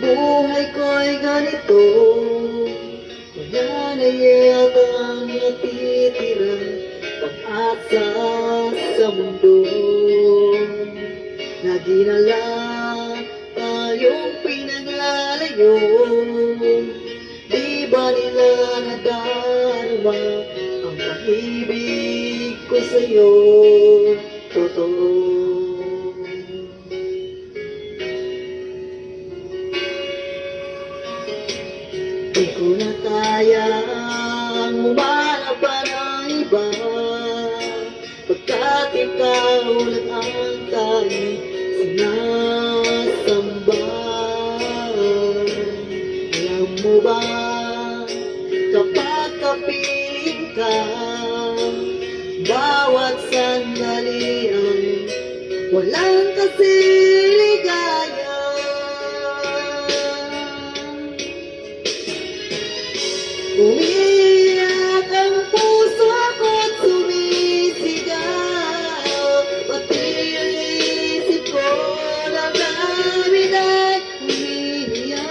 buhay ko'y ganito, wala na yatang natitira pag-asa sa mundo. Lagi na lang tayong pinaglalayo, di ba nila nadarama ang pag-ibig ko sa'yo? Totoo. Di ko na kayang humanap pa ng iba, pagkat ikaw lang ang tanging sinasamba. Alam mo ba, kapag kapiling ka, bawat sandali ang walang kasiligaya. Umiiyak ang puso ko't sumisigaw, pati ang isip ko damdamin at umiiyak.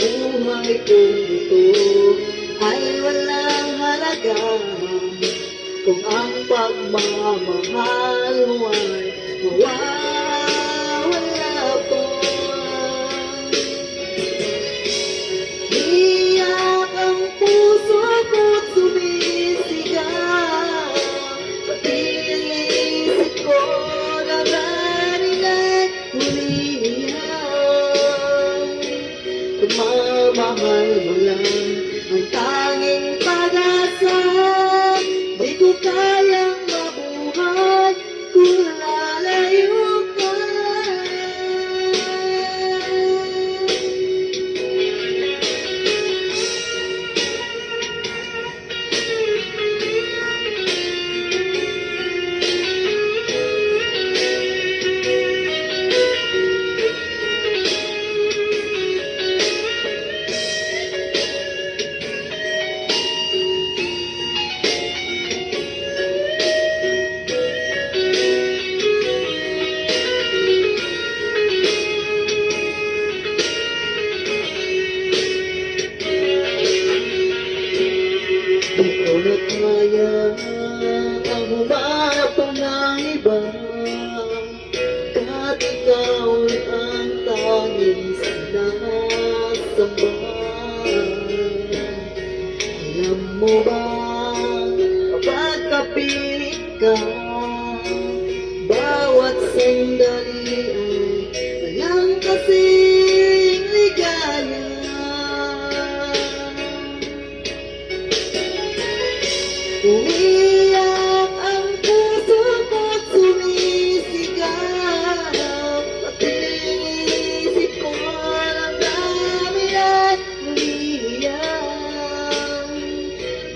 Buhay kong ito ay walang halaga kung ang pagmamahal mo ay mawawala pa. Iyak ang puso ko't sumisigaw, pati ang isip ko damdamin at umiiyak. Pagmamahal mo lang ang tanging pag-asa, di ko kayang mabuhay kung lalayo ka. Di ko na kaya ang humanap pa ng iba, kahit ikaw ang tanging sinasamba. Alam mo ba, kapag kapiling ka, bawat sandali ay walang kasing ligaya. Umiiyak ang puso ko't sumisigaw, pati ang isip ko damdamin at umiiyak.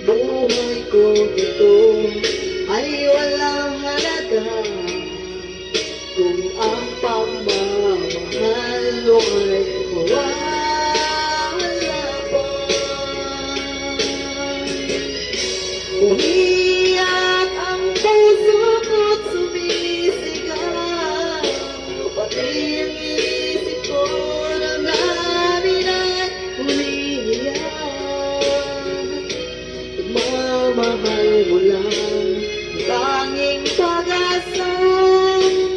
Buhay ko ito ay walang halaga kung ang pagmamahal mo ay mawawala pa. Umiiyak ang puso ko't sumisigaw, pati ang isip ko damdamin at umiiyak. Pagmamahal mo lang ang tanging pag-asa,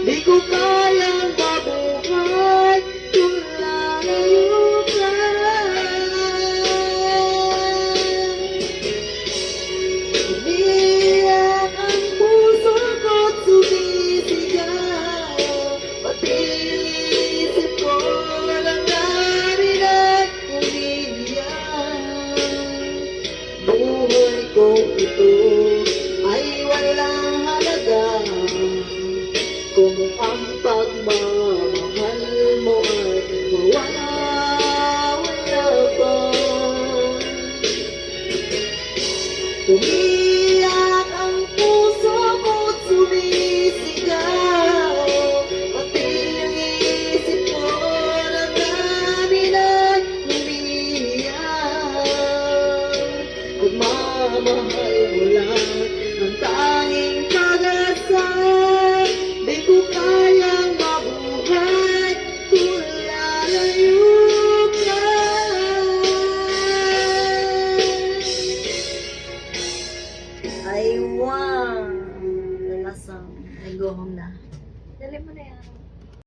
di ko kayang mabuhay kung lalayo ka. Umiiyak ang puso ko't sumisigaw, pati ang isip ko damdamin at umiiyak. Buhay ko ito ay walang halaga kung ang pagmamahal mo ay mawawala pa. Umiiyak ang puso ko't sumisigaw, pati ang isip ko damdamin at umiiyak. Pagmamahal mo lang ang tanging pag-asa,